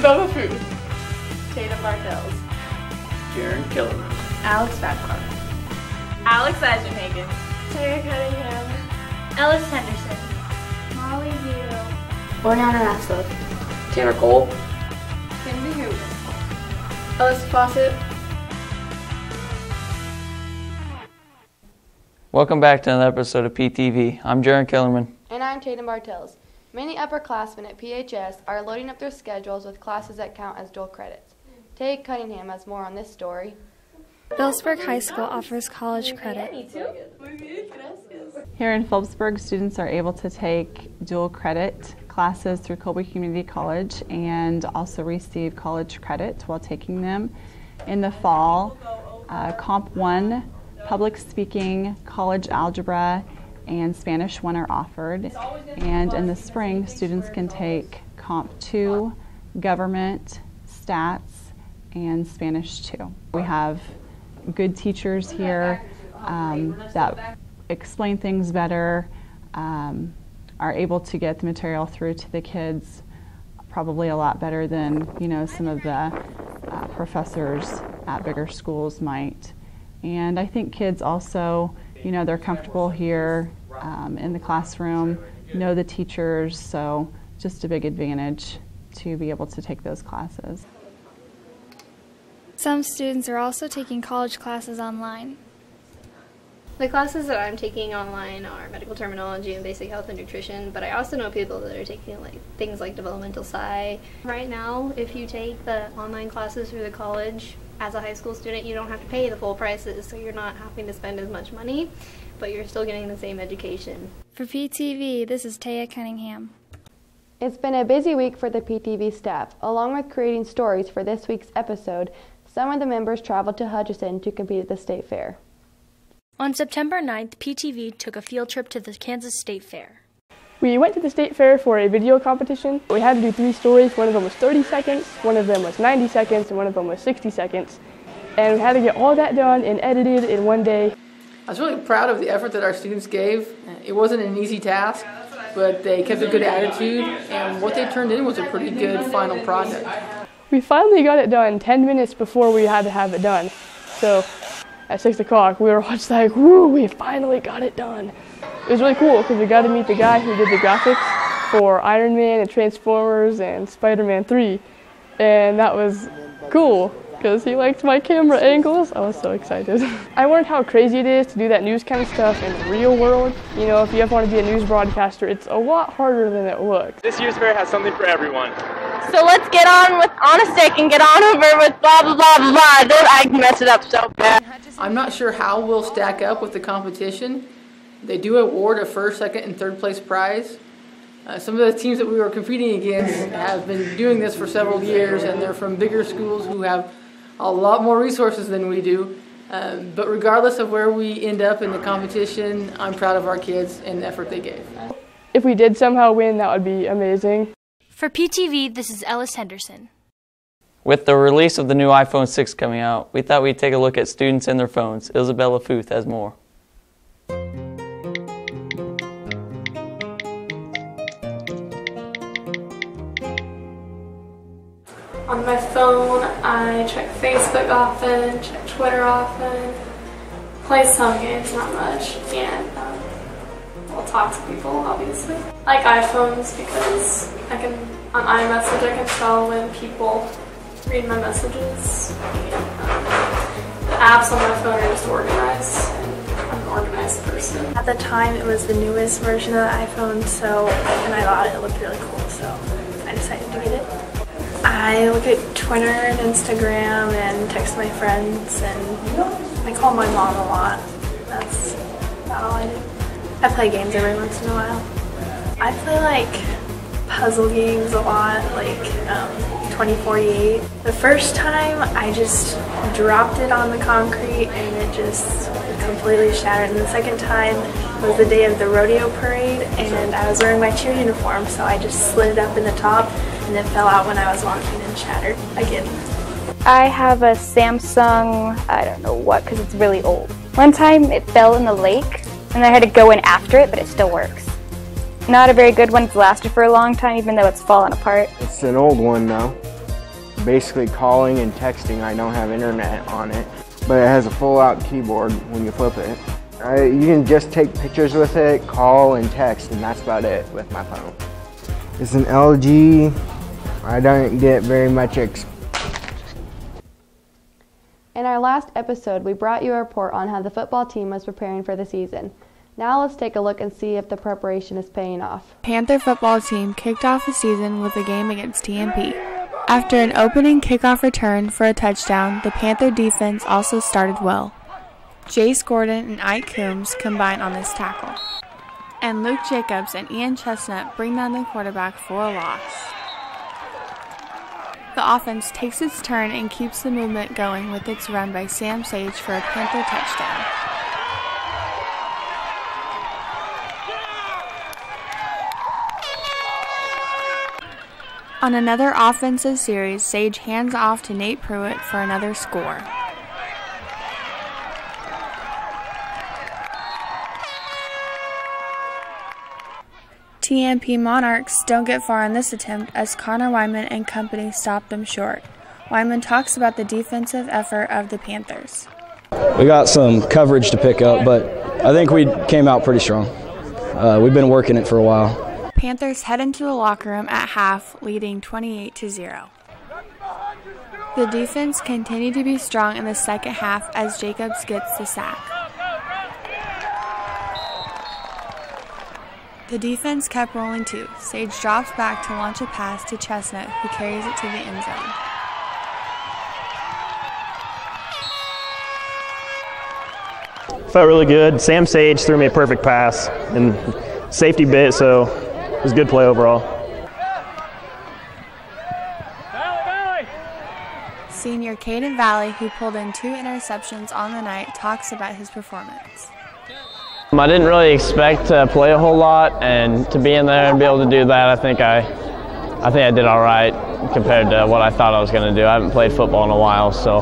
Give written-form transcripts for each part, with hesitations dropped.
Isabella Food, Tatum Bartels, Jaron Killerman, Alex Babcock, Alex Eisenhagen, Tara Cunningham, Ellis Henderson, Molly Vito, Oriana Rathfield, Tanner Cole, Cindy Hoover, Ellis Fawcett. Welcome back to another episode of PTV. I'm Jaron Killerman. And I'm Tatum Bartels. Many upperclassmen at PHS are loading up their schedules with classes that count as dual credits. Tate Cunningham has more on this story. Phillipsburg High School offers college credit. Here in Phillipsburg, students are able to take dual credit classes through Colby Community College and also receive college credit while taking them. In the fall, Comp 1, Public Speaking, College Algebra, and Spanish 1 are offered. And in the spring, students can take Comp 2, Government, Stats, and Spanish 2. We have good teachers here that explain things better, are able to get the material through to the kids probably a lot better than some of the professors at bigger schools might. And I think kids also, they're comfortable here in the classroom, know the teachers, so just a big advantage to be able to take those classes. Some students are also taking college classes online. The classes that I'm taking online are medical terminology and basic health and nutrition, but I also know people that are taking things like developmental sci. Right now, if you take the online classes through the college, as a high school student, you don't have to pay the full prices, so you're not having to spend as much money, but you're still getting the same education. For PTV, this is Taya Cunningham. It's been a busy week for the PTV staff. Along with creating stories for this week's episode, some of the members traveled to Hutchinson to compete at the State Fair. On September 9th, PTV took a field trip to the Kansas State Fair. We went to the State Fair for a video competition. We had to do 3 stories. One of them was 30 seconds, one of them was 90 seconds, and one of them was 60 seconds. And we had to get all that done and edited in one day. I was really proud of the effort that our students gave. It wasn't an easy task, but they kept a good attitude, and what they turned in was a pretty good final project. We finally got it done 10 minutes before we had to have it done. So at 6 o'clock, we were all just like, woo, we finally got it done. It was really cool because we got to meet the guy who did the graphics for Iron Man and Transformers and Spider-Man 3. And that was cool because he liked my camera angles. I was so excited. I learned how crazy it is to do that news kind of stuff in the real world. If you ever want to be a news broadcaster, it's a lot harder than it looks. This year's fair has something for everyone. So let's get on a stick and get on over with blah blah blah blah blah. I messed it up so bad. I'm not sure how we'll stack up with the competition. They do award a first, second, and third place prize. Some of the teams that we were competing against have been doing this for several years, and they're from bigger schools who have a lot more resources than we do. But regardless of where we end up in the competition, I'm proud of our kids and the effort they gave. If we did somehow win, that would be amazing. For PTV, this is Ellis Henderson. With the release of the new iPhone 6 coming out, we thought we'd take a look at students and their phones. Isabella Futh has more. On my phone, I check Facebook often, check Twitter often, play some games, not much, and I'll talk to people, obviously. I like iPhones because on iMessage, I can tell when people read my messages. The apps on my phone are just organized, and I'm an organized person. At the time, it was the newest version of the iPhone, and I thought it looked really cool, so I decided to get it. I look at Twitter and Instagram and text my friends, and I call my mom a lot. That's about all I do. I play games every once in a while. I play puzzle games a lot, 2048. The first time I just dropped it on the concrete and it just completely shattered. And the second time was the day of the rodeo parade, and I was wearing my cheer uniform, so I just slid it up in the top and it fell out when I was walking and shattered again. I have a Samsung, I don't know what, because it's really old. One time it fell in the lake and I had to go in after it, but it still works. Not a very good one. It's lasted for a long time, even though it's fallen apart. It's an old one now. basically calling and texting. I don't have internet on it, but it has a full-out keyboard when you flip it. You can just take pictures with it, call and text, and that's about it with my phone. It's an LG. I don't get very much In our last episode, we brought you a report on how the football team was preparing for the season. Now let's take a look and see if the preparation is paying off. Panther football team kicked off the season with a game against TMP. After an opening kickoff return for a touchdown, the Panther defense also started well. Jace Gordon and Ike Coombs combine on this tackle. And Luke Jacobs and Ian Chestnut bring down the quarterback for a loss. The offense takes its turn and keeps the movement going with its run by Sam Sage for a Panther touchdown. On another offensive series, Sage hands off to Nate Pruitt for another score. TMP Monarchs don't get far on this attempt as Connor Wyman and company stop them short. Wyman talks about the defensive effort of the Panthers. We got some coverage to pick up, but I think we came out pretty strong. We've been working it for a while. Panthers head into the locker room at half, leading 28-0. The defense continued to be strong in the second half as Jacobs gets the sack. The defense kept rolling too. Sage drops back to launch a pass to Chestnut, who carries it to the end zone. Felt really good. Sam Sage threw me a perfect pass and safety bit, so it was a good play overall. Senior Caden Valley, who pulled in 2 interceptions on the night, talks about his performance. I didn't really expect to play a whole lot, and to be in there and be able to do that, I think I did all right compared to what I thought I was going to do. I haven't played football in a while, so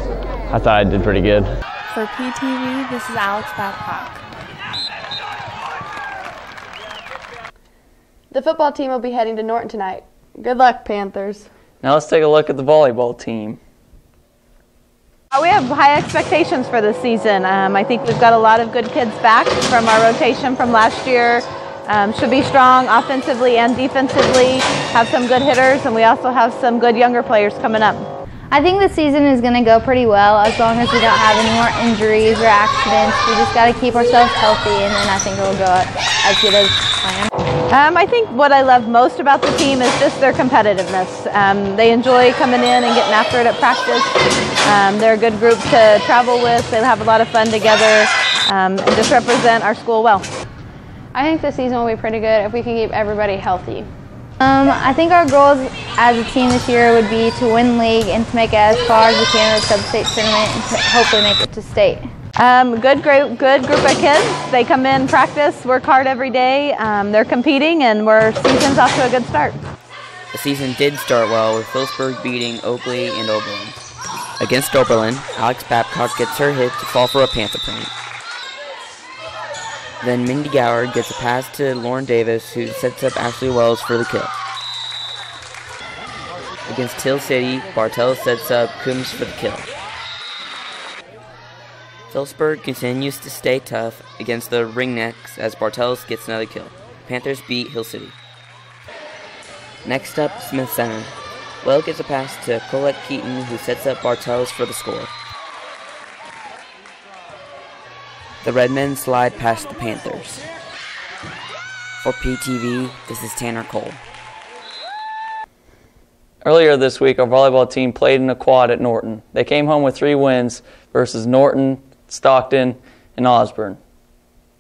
I thought I did pretty good. For PTV, this is Alex Babcock. The football team will be heading to Norton tonight. Good luck, Panthers. Now let's take a look at the volleyball team. We have high expectations for this season. I think we've got a lot of good kids back from our rotation from last year. Should be strong offensively and defensively, have some good hitters, and we also have some good younger players coming up. I think the season is going to go pretty well as long as we don't have any more injuries or accidents. We just got to keep ourselves healthy, and then I think it'll go as good as planned. I think what I love most about the team is just their competitiveness. They enjoy coming in and getting after it at practice. They're a good group to travel with. They have a lot of fun together and just represent our school well. I think the season will be pretty good if we can keep everybody healthy. I think our goals as a team this year would be to win league and to make it as far as we can in the sub-state tournament and to hopefully make it to state. Good group of kids. They come in, practice, work hard every day. They're competing, and season's off to a good start. The season did start well with Phillipsburg beating Oakley and Oberlin. Against Oberlin, Alex Babcock gets her hit to fall for a Panther point. Then Mindy Gower gets a pass to Lauren Davis, who sets up Ashley Wells for the kill. Against Hill City, Bartell sets up Coombs for the kill. Phillipsburg continues to stay tough against the Ringnecks as Bartels gets another kill. Panthers beat Hill City. Next up, Smith Center. Well gets a pass to Colette Keaton, who sets up Bartels for the score. The Redmen slide past the Panthers. For PTV, this is Tanner Cole. Earlier this week, our volleyball team played in a quad at Norton. They came home with 3 wins versus Norton, Stockton, and Osborne.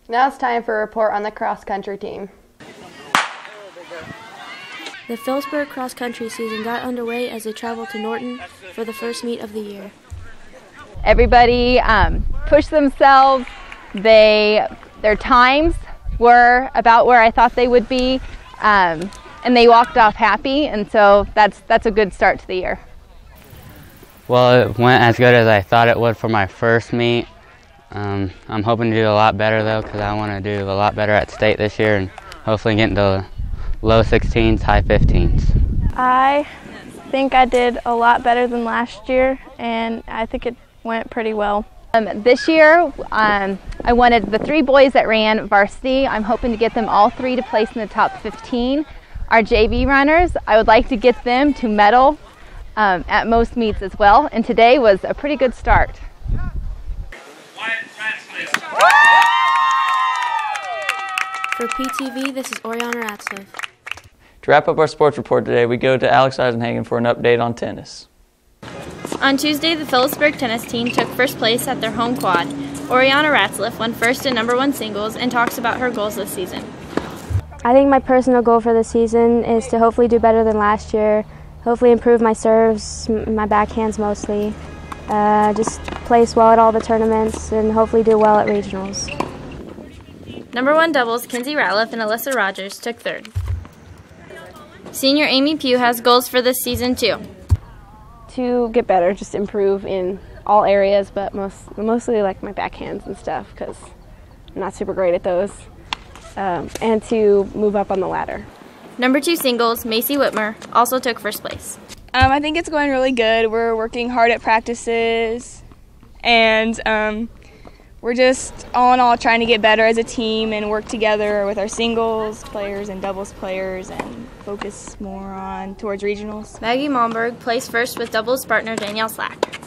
Now it's time for a report on the cross-country team. The Phillipsburg cross-country season got underway as they traveled to Norton for the first meet of the year. Everybody pushed themselves. Their times were about where I thought they would be, and they walked off happy, and so that's a good start to the year. Well, it went as good as I thought it would for my first meet. I'm hoping to do a lot better though, because I want to do a lot better at state this year and hopefully get into low 16s, high 15s. I think I did a lot better than last year, and I think it went pretty well. This year, I wanted the 3 boys that ran varsity. I'm hoping to get them all 3 to place in the top 15. Our JV runners, I would like to get them to medal at most meets as well, and today was a pretty good start. For PTV, this is Oriana Ratzliff. To wrap up our sports report today, we go to Alex Eisenhagen for an update on tennis. On Tuesday, the Phillipsburg tennis team took first place at their home quad. Oriana Ratzliff won first in #1 singles and talks about her goals this season. I think my personal goal for this season is to hopefully do better than last year, hopefully improve my serves, my backhands mostly, just place well at all the tournaments and hopefully do well at regionals. #1 doubles Kinsey Ratliff and Alyssa Rogers took third. Senior Amy Pugh has goals for this season too. To get better, just improve in all areas, but mostly like my backhands and stuff because I'm not super great at those, and to move up on the ladder. #2 singles Macy Whitmer also took first place. I think it's going really good. We're working hard at practices, and we're just all in all trying to get better as a team and work together with our singles players and doubles players and focus more on towards regionals. Maggie Malmberg placed first with doubles partner Danielle Slack.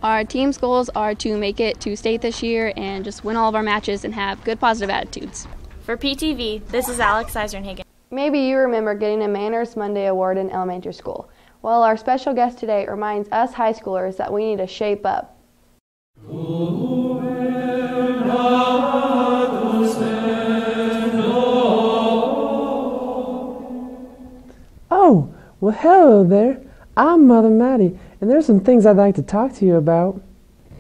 Our team's goals are to make it to state this year and just win all of our matches and have good positive attitudes. For PTV, this is Alex Eisenhagen. Maybe you remember getting a Manners Monday award in elementary school. Well, our special guest today reminds us high schoolers that we need to shape up. Oh, well hello there. I'm Mother Maddie, and there's some things I'd like to talk to you about.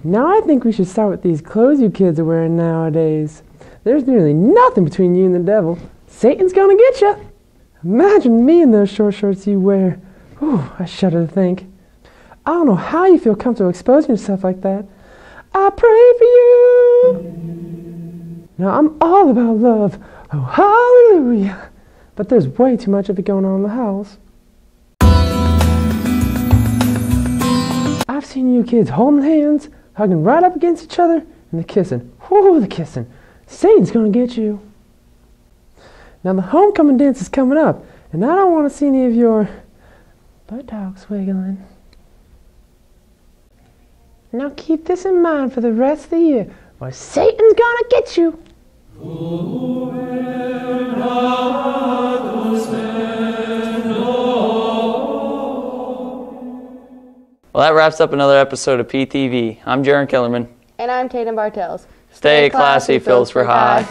Now I think we should start with these clothes you kids are wearing nowadays. There's nearly nothing between you and the devil. Satan's gonna get you. Imagine me in those short shorts you wear. Whew, I shudder to think. I don't know how you feel comfortable exposing yourself like that. I pray for you. Now I'm all about love. Oh, hallelujah. But there's way too much of it going on in the house. I've seen you kids holding hands, hugging right up against each other, and the kissing. Whoo, the kissing. Satan's gonna get you. Now the homecoming dance is coming up, and I don't want to see any of your buttocks wiggling. Now keep this in mind for the rest of the year, or Satan's gonna get you. Well, that wraps up another episode of PTV. I'm Jaron Kellerman. And I'm Tatum Bartels. Stay classy, Phillipsburg High.